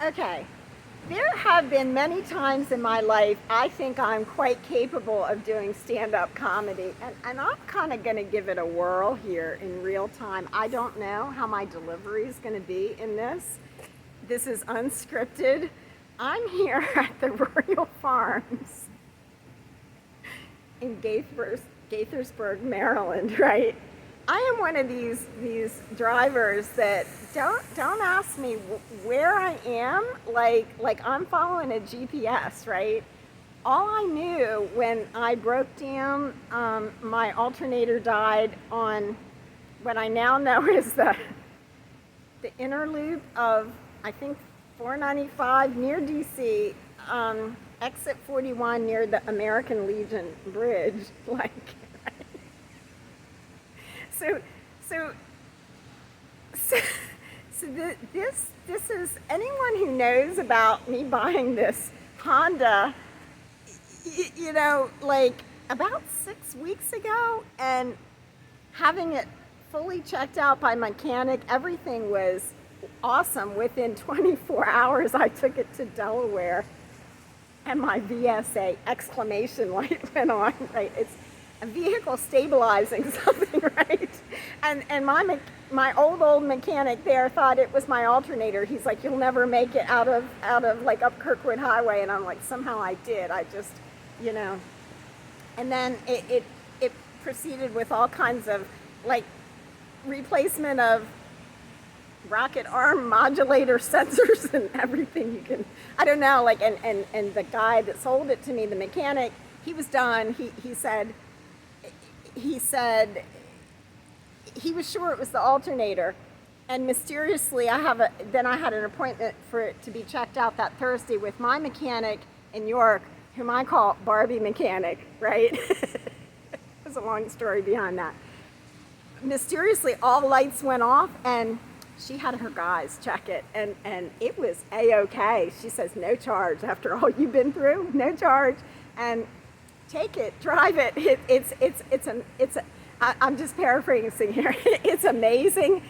Okay, there have been many times in my life I think I'm quite capable of doing stand-up comedy, and I'm kind of going to give it a whirl here in real time. I don't know how my delivery is going to be in this. This is unscripted. I'm here at the Royal Farms in Gaithersburg, Maryland, right? I am one of these drivers that don't ask me where I am. Like I'm following a GPS, right? All I knew when I broke down, my alternator died on what I now know is the inner loop of, I think, 495 near DC, exit 41 near the American Legion Bridge. Like, so, so, so, this is anyone who knows about me buying this Honda, like about 6 weeks ago, and having it fully checked out by mechanic. Everything was awesome. Within 24 hours, I took it to Delaware, and my VSA exclamation light went on. Right, it's a vehicle stabilizing something, right? And my old mechanic there thought it was my alternator. He's like, "You'll never make it out of like up Kirkwood Highway," and I'm like, "Somehow I did. I just, you know." And then it proceeded with all kinds of like replacement of rocket arm modulator sensors and everything you can, I don't know, like, and the guy that sold it to me, the mechanic, he was done. He said he was sure it was the alternator, and mysteriously I had an appointment for it to be checked out that Thursday with my mechanic in York, whom I call Barbie Mechanic, right? There's a long story behind that. Mysteriously, all lights went off, and she had her guys check it, and it was A-okay. She says, "No charge after all you've been through, no charge." And take it, drive it. I'm just paraphrasing here. It's amazing.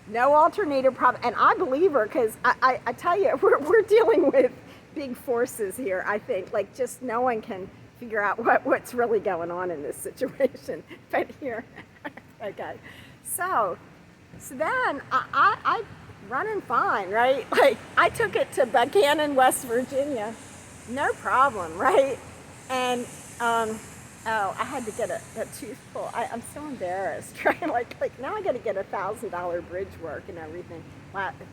No alternator problem, and I believe her, because I tell you, we're dealing with big forces here. I think, like, just no one can figure out what's really going on in this situation. But here, okay. So then I running fine, right? Like, I took it to Buchanan, West Virginia, no problem, right? And I had to get a tooth pull. I'm so embarrassed, right? Like now I got to get $1,000 bridge work and everything.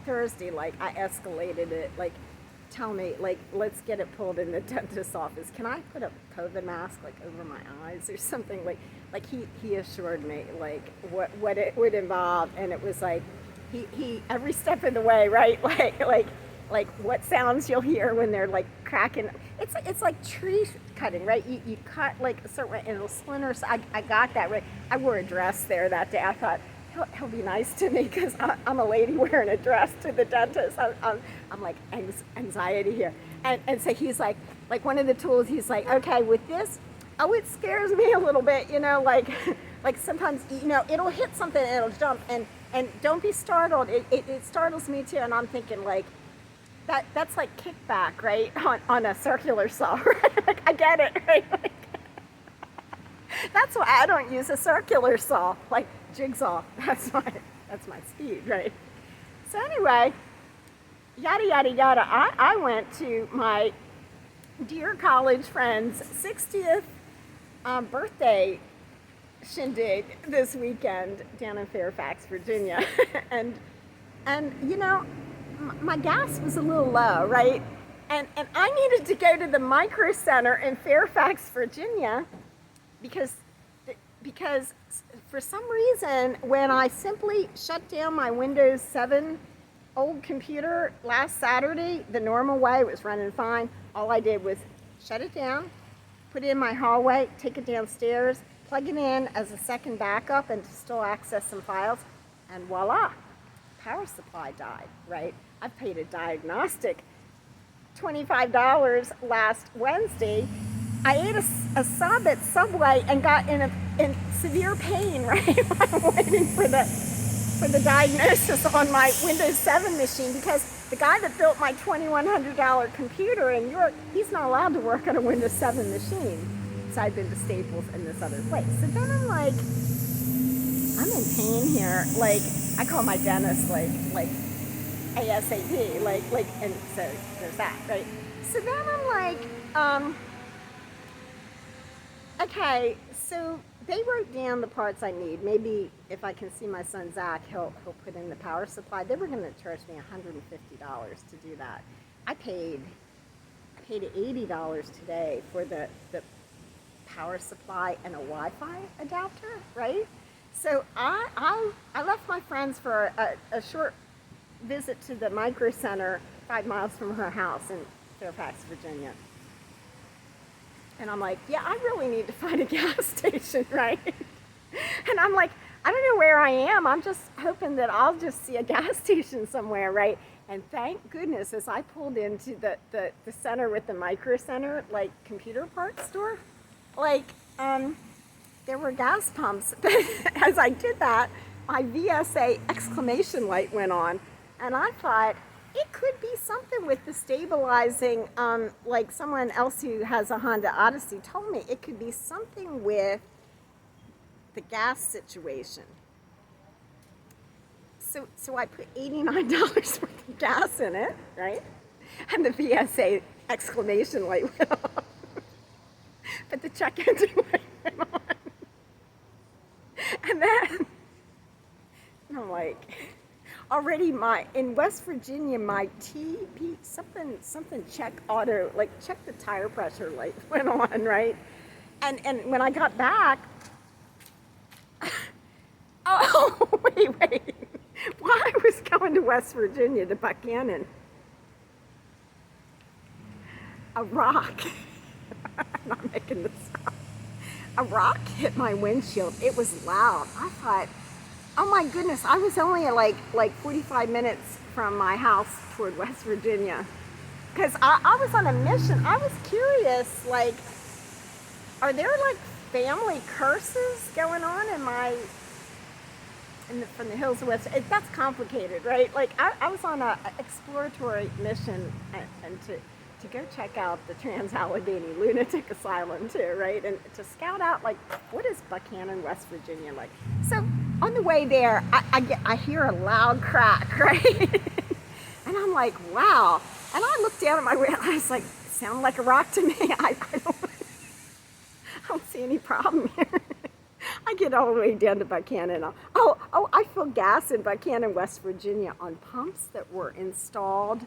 Thursday, like, I escalated it. Like, tell me, like, let's get it pulled in the dentist's office. Can I put a COVID mask like over my eyes or something? Like he assured me like what it would involve, and it was like he every step of the way, right? Like what sounds you'll hear when they're like cracking. It's like tree cutting, right? You cut like a certain way and it'll splinter. So I got that right. I wore a dress there that day. I thought he'll be nice to me because I'm a lady wearing a dress to the dentist. I'm like anxiety here. And so he's like one of the tools, he's like, "Okay, with this, oh, it scares me a little bit, like sometimes, it'll hit something and it'll jump, and don't be startled. It startles me too." And I'm thinking, like, that's like kickback, right? On a circular saw, right? Like, I get it, right? Like, that's why I don't use a circular saw, like jigsaw. That's my speed, right? So anyway, yada yada yada. I went to my dear college friend's 60th birthday shindig this weekend down in Fairfax, Virginia, and my gas was a little low, right? And I needed to go to the Micro Center in Fairfax, Virginia, because for some reason, when I simply shut down my Windows 7 old computer last Saturday, the normal way, it was running fine. All I did was shut it down, put it in my hallway, take it downstairs, plug it in as a second backup and to still access some files, and voila, power supply died, right? I paid a diagnostic $25 last Wednesday. I ate a sub at Subway and got in severe pain, right? I'm waiting for the for the diagnosis on my Windows 7 machine, because the guy that built my $2,100 computer in York, he's not allowed to work on a Windows 7 machine. So I've been to Staples and this other place. So then I'm like, I'm in pain here. Like, I call my dentist like ASAP, and so there's that, right? So then I'm like, okay, so they wrote down the parts I need. Maybe if I can see my son Zach, he'll put in the power supply. They were going to charge me $150 to do that. I paid $80 today for the power supply and a Wi-Fi adapter, right? So I left my friends for a short visit to the Micro Center 5 miles from her house in Fairfax, Virginia. And I'm like, yeah, I really need to find a gas station, right? And I'm like, I don't know where I am. I'm just hoping that I'll just see a gas station somewhere, right? And thank goodness, as I pulled into the center with the Micro Center, like computer parts store, like there were gas pumps. As I did that, my VSA exclamation light went on. And I thought, it could be something with the stabilizing, like someone else who has a Honda Odyssey told me, it could be something with the gas situation. So I put $89 worth of gas in it, right? And the VSA exclamation light went on. But the check engine light went on. And then I'm like, already in West Virginia, my TP, something check auto, like check the tire pressure light went on, right? And when I got back, oh, wait. While I was going to West Virginia to Buchanan, a rock, I'm not making this up, a rock hit my windshield. It was loud. I thought, oh my goodness, I was only like 45 minutes from my house toward West Virginia. Because I was on a mission. I was curious, like, are there like family curses going on from the hills of West? That's complicated, right? Like, I was on an exploratory mission and to go check out the Trans-Allegheny Lunatic Asylum too, right? And to scout out, like, what is Buchanan, West Virginia like? So on the way there, I hear a loud crack, right? And I'm like, wow. And I looked down at my window, I was like, it sounded like a rock to me. I don't see any problem here. I get all the way down to Buchanan. I fill gas in Buchanan, West Virginia on pumps that were installed.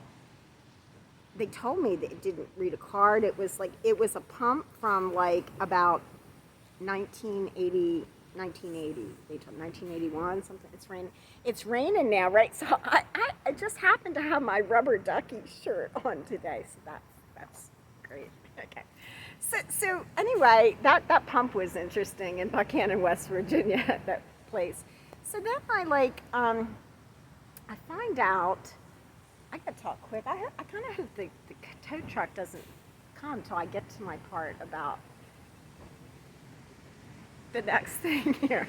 They told me that it didn't read a card. It was a pump from like about 1980. They told 1981 something. It's raining now, right? So I just happened to have my rubber ducky shirt on today, so that's great. Okay. So anyway, that pump was interesting in Buchanan, West Virginia, that place. So then I find out, I gotta talk quick. I kind of hope the tow truck doesn't come until I get to my part about the next thing here.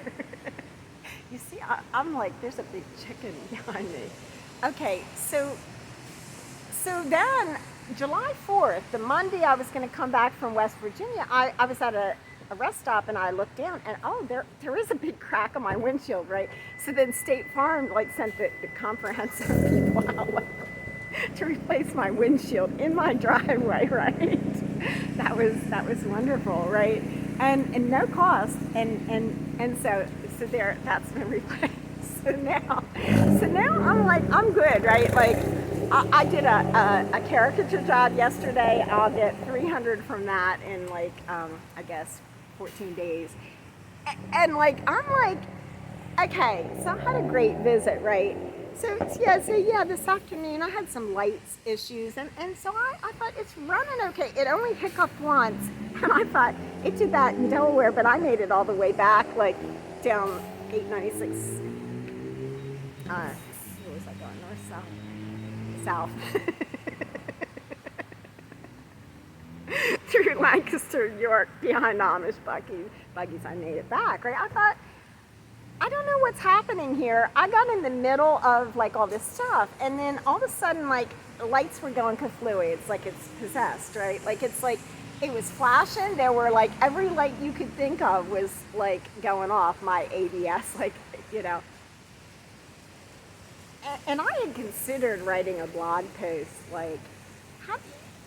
You see, I'm like, there's a big chicken behind me. Okay, so then July 4th, the Monday I was going to come back from West Virginia, I was at a rest stop and I looked down and there is a big crack on my windshield, right? So then State Farm sent the comprehensive people out to replace my windshield in my driveway, right? That was wonderful, right? And no cost, and so there, that's been replaced. So now I'm like, I'm good, right? Like, I did a caricature job yesterday. I'll get 300 from that in I guess 14 days. And I'm like, okay, so I had a great visit, right? So this afternoon I had some lights issues, and so I thought it's running okay. It only hiccuped once, and I thought it did that in Delaware, but I made it all the way back, down 896. Where was I going? North, south? Through Lancaster, York, behind Amish buggies. I made it back, right? I thought, I don't know what's happening here. I got in the middle of like all this stuff, and then all of a sudden, like the lights were going kaflooey. It's like it's possessed, right? Like it's like it was flashing. There were like every light you could think of was like going off. My ABS, like you know. And I had considered writing a blog post, like,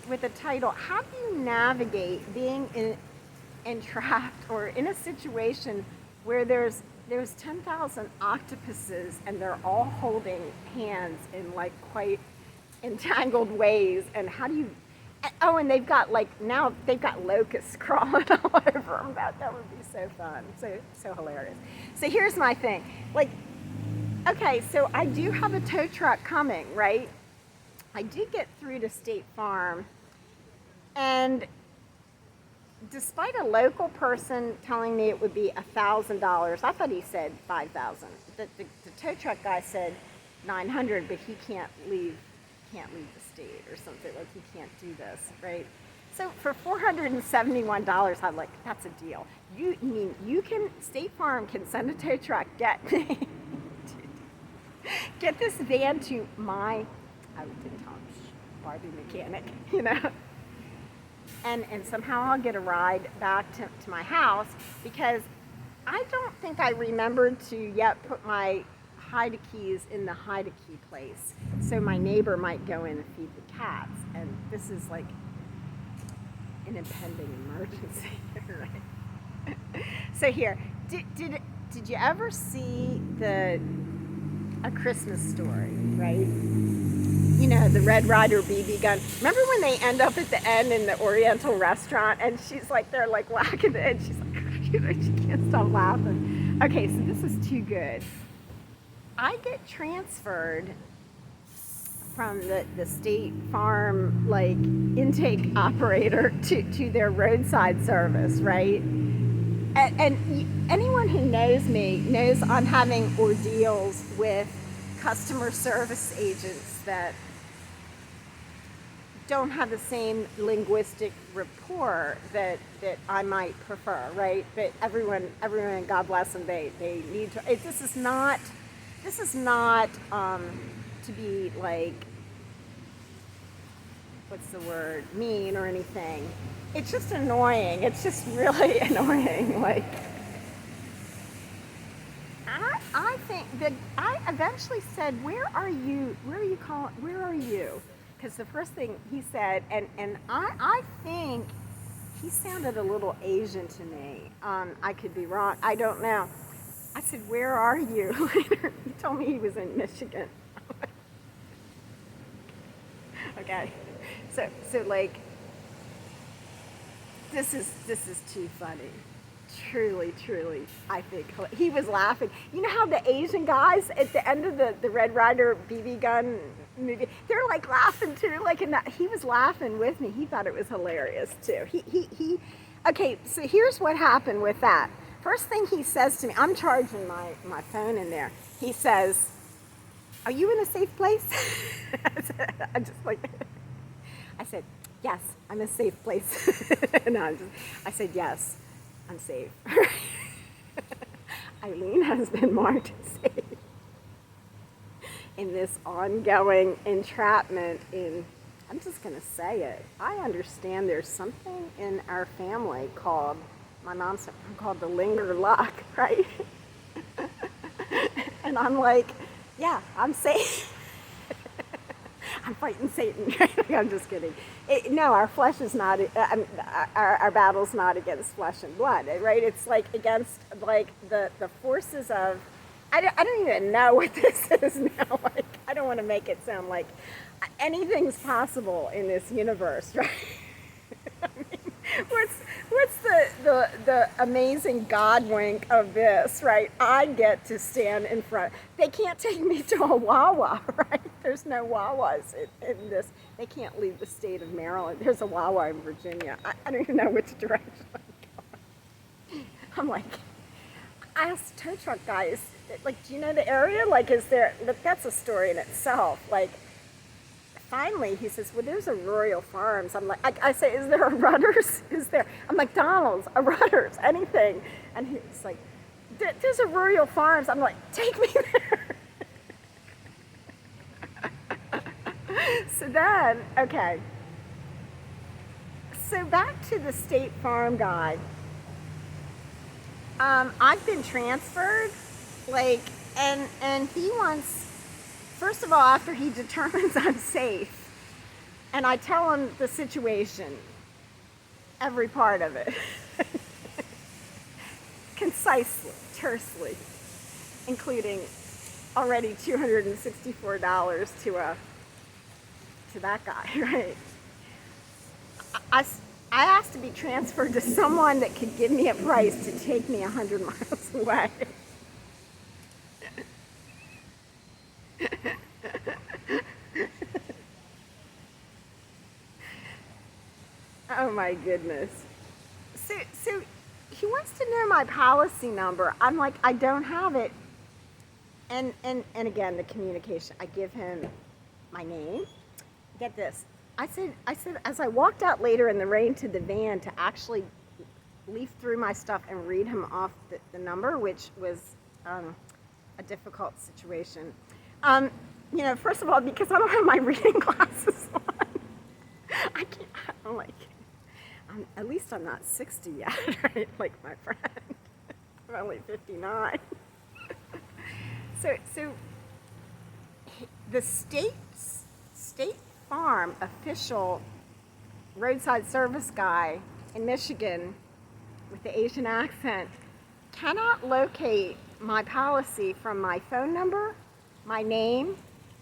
with the title, "How do you navigate being entrapped or in a situation where there's 10,000 octopuses and they're all holding hands in like quite entangled ways, and how do you?" Oh, and they've got like now they've got locusts crawling all over them. That would be so fun, so hilarious. So here's my thing, like. Okay, so I do have a tow truck coming, right? I did get through to State Farm, and despite a local person telling me it would be $1,000, I thought he said $5,000. The tow truck guy said $900, but he can't leave the state or something, like he can't do this, right? So for $471, I'm like, that's a deal. State Farm can send a tow truck, get this van to my Barbie mechanic, you know, and somehow I'll get a ride back to my house, because I don't think I remembered to yet put my hide keys in the hide key place, so my neighbor might go in and feed the cats, and this is like an impending emergency, right? So here, did you ever see A Christmas Story, right? You know, the Red Ryder BB gun. Remember when they end up at the end in the Oriental restaurant, and she's like, they're like whacking it, and she's like, you know, she can't stop laughing. Okay, so this is too good. I get transferred from the State Farm like intake operator to their roadside service, right? And anyone who knows me knows I'm having ordeals with customer service agents that don't have the same linguistic rapport that I might prefer, right? But everyone, God bless them, they need to. This is not to be like, what's the word, mean or anything. It's just annoying. It's just really annoying. Like, I think that I eventually said, where are you? Where are you? Because the first thing he said, and I think he sounded a little Asian to me. I could be wrong. I don't know. I said, where are you? Later, he told me he was in Michigan. Okay. So like, this is too funny. Truly, I think he was laughing. You know how the Asian guys at the end of the Red Ryder BB gun movie, they're like laughing too, like in that. He was laughing with me. He thought it was hilarious too. He. Okay, so here's what happened with that. First thing he says to me, I'm charging my phone in there. He says, "Are you in a safe place?" I just like, I said, "Yes, I'm in a safe place." No, I said, "Yes, I'm safe." Eileen has been marked safe in this ongoing entrapment in, I'm just going to say it. I understand there's something in our family called, my mom said, called the linger luck, right? And I'm like, yeah, I'm safe. I'm fighting Satan. I'm just kidding. No, our flesh is not, our battle's not against flesh and blood, right? It's like against like the forces of, I don't even know what this is now. Like, I don't want to make it sound like anything's possible in this universe, right? I mean, what's the amazing God wink of this, right? I get to stand in front. They can't take me to a Wawa, right? There's no Wawas in this. They can't leave the state of Maryland. There's a Wawa in Virginia. I don't even know which direction I'm going. I'm like, I asked the tow truck guy, like, do you know the area? Like, is there, that's a story in itself. Like, finally, he says, well, there's a Royal Farms. I'm like, I say, is there a Rudders? Is there a McDonald's, a Rudders, anything? And he's like, There's a Royal Farms. I'm like, take me there. So then, okay. So back to the State Farm guy. I've been transferred, like, and he wants, first of all, after he determines I'm safe, and I tell him the situation, every part of it, concisely, tersely, including already $264 to that guy, right? I asked to be transferred to someone that could give me a price to take me 100 miles away. Oh my goodness. So he wants to know my policy number. I'm like, I don't have it. And again, the communication. I give him my name. Get this. I said, as I walked out later in the rain to the van to actually leaf through my stuff and read him off the number, which was a difficult situation. You know, first of all, because I don't have my reading glasses on, I can't, I'm like, at least I'm not 60 yet, right? Like my friend. I'm only 59. So the State Farm official roadside service guy in Michigan with the Asian accent cannot locate my policy from my phone number, my name,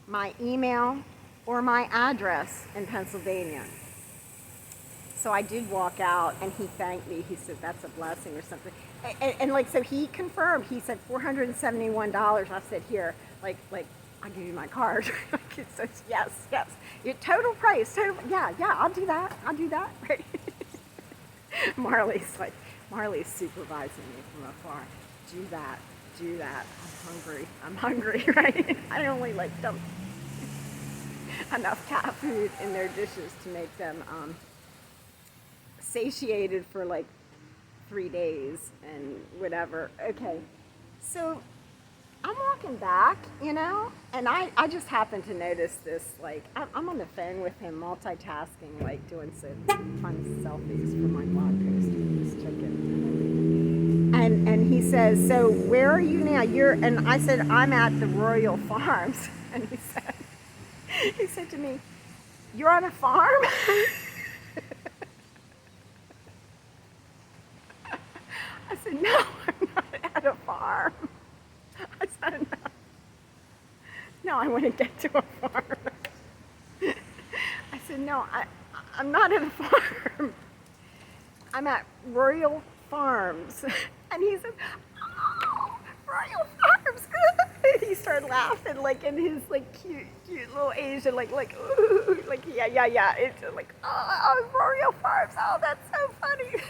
my email, or my address in Pennsylvania. So I did walk out and he thanked me. He said, that's a blessing or something. And like, so he confirmed, he said $471. I said, here, like, I'll give you my card. He says, yes. Your total price, yeah, I'll do that, right? Marley's supervising me from afar. Do that, I'm hungry, right? I only like dumped enough cat food in their dishes to make them satiated for like 3 days and whatever. Okay, so I'm walking back, you know, and I just happened to notice this, like, I'm on the phone with him multitasking, like doing some fun selfies for my blog post he just took it. And he says, so where are you now? And I said, I'm at the Royal Farms. And he said to me, you're on a farm? I said, no, I'm not at a farm. I said, no, I want to get to a farm. I said, no, I'm not at a farm. I'm at Royal Farms. And he said, oh, Royal Farms. He started laughing, like in his like cute little Asian, like ooh, like yeah. It's like, oh, Royal Farms. Oh, that's so funny.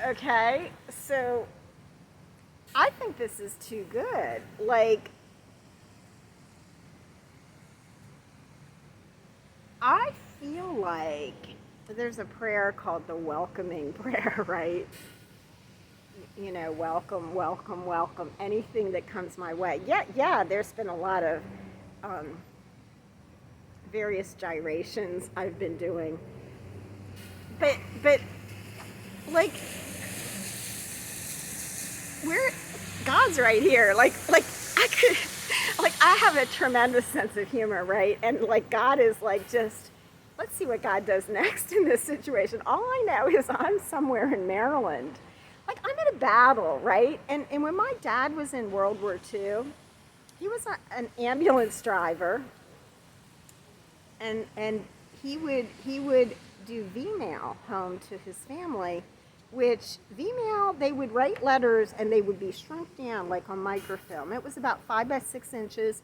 Okay, so I think this is too good. Like, I feel like there's a prayer called the welcoming prayer, right? You know, welcome, welcome, welcome, anything that comes my way. Yeah, there's been a lot of various gyrations I've been doing. But like, God's right here. Like I have a tremendous sense of humor, right? And like, God is like, just, let's see what God does next in this situation. All I know is I'm somewhere in Maryland. Like, I'm in a battle, right? And when my dad was in World War II, he was an ambulance driver, and he would do V-mail home to his family, which V-mail, they would write letters and they would be shrunk down like on microfilm. It was about 5 by 6 inches,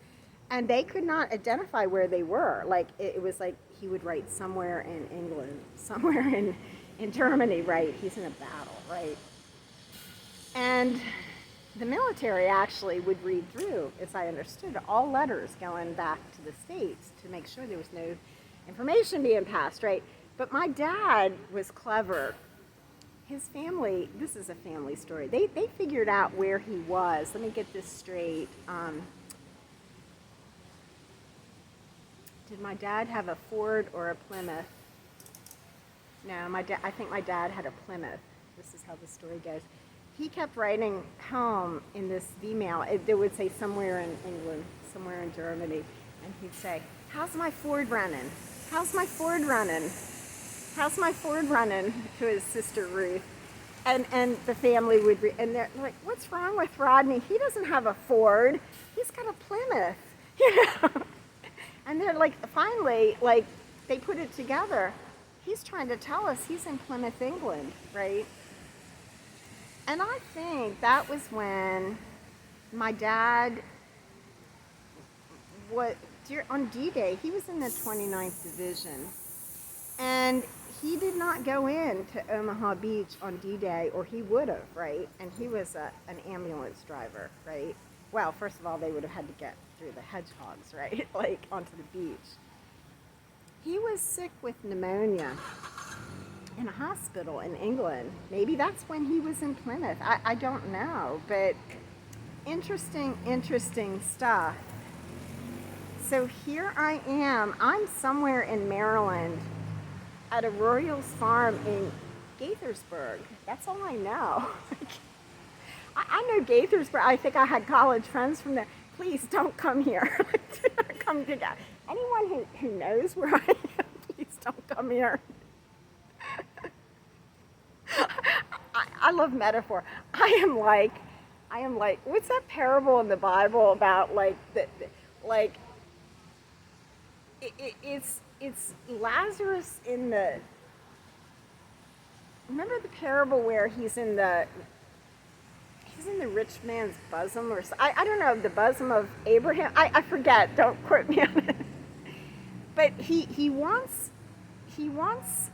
and they could not identify where they were. Like, it was like he would write somewhere in England, somewhere in Germany, right? He's in a battle, right? And the military actually would read through, as I understood, all letters going back to the States to make sure there was no information being passed, right? But my dad was clever, his family, this is a family story. They figured out where he was. Let me get this straight. Did my dad have a Ford or a Plymouth? No, I think my dad had a Plymouth. This is how the story goes. He kept writing home in this email. It would say somewhere in England, somewhere in Germany, and he'd say, "How's my Ford running? How's my Ford running? How's my Ford running?" to his sister Ruth. And the family would and they're like, "What's wrong with Rodney? He doesn't have a Ford. He's got a Plymouth." You know? And they're like, finally, like, they put it together. He's trying to tell us he's in Plymouth, England, right? And I think that was when my dad, on D-Day, he was in the 29th Division. And he did not go in to Omaha Beach on D-Day, or he would have, right? And he was an ambulance driver, right? Well, first of all, they would have had to get through the hedgehogs, right? Like, onto the beach. He was sick with pneumonia in a hospital in England. Maybe that's when he was in Plymouth. I don't know, but interesting stuff. So here I am. I'm somewhere in Maryland at a Royals farm in Gaithersburg. That's all I know. I know Gaithersburg. I think I had college friends from there. Please don't come here. Do not come to that. Anyone who knows where I am, please don't come here. I love metaphor. I am like, what's that parable in the Bible about it's Lazarus in the, remember the parable where he's in the rich man's bosom, or I don't know, the bosom of Abraham. I forget. Don't quote me on it. But he wants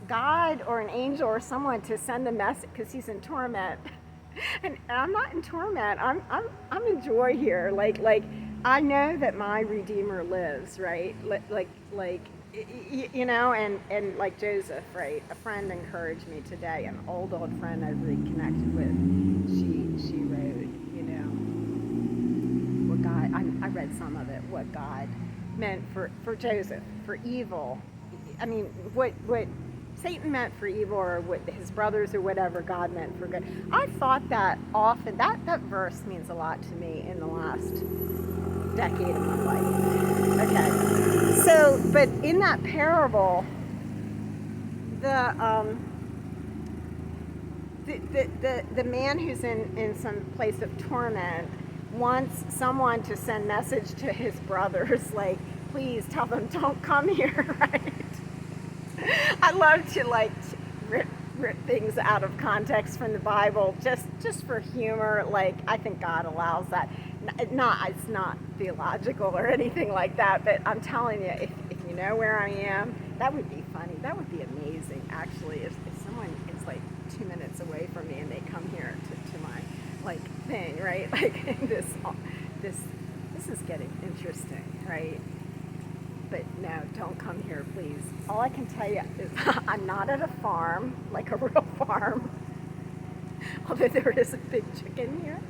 God or an angel or someone to send a message because he's in torment. And I'm not in torment. I'm in joy here. Like I know that my Redeemer lives, right? You know, and like Joseph, right? A friend encouraged me today, an old friend I've reconnected with. She wrote, you know, what God, I read some of it, what God meant for Joseph, for evil. I mean, what Satan meant for evil, or what his brothers or whatever, God meant for good. I thought that often, that verse means a lot to me in the last decade of my life. Okay, so, but in that parable, the man who's in some place of torment wants someone to send message to his brothers, like, please tell them don't come here, right? I love to rip things out of context from the Bible just for humor. Like, I think God allows that. It's not theological or anything like that, but I'm telling you, if you know where I am, that would be funny. That would be amazing, actually, if someone is like 2 minutes away from me and they come here to my thing, right? Like this is getting interesting, right? But no, don't come here, please. All I can tell you is I'm not at a farm, like a real farm, although there is a big chicken here.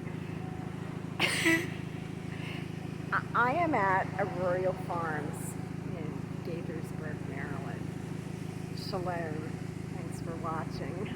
I am at Arroyo Farms in Gaithersburg, Maryland. Shalom. Thanks for watching.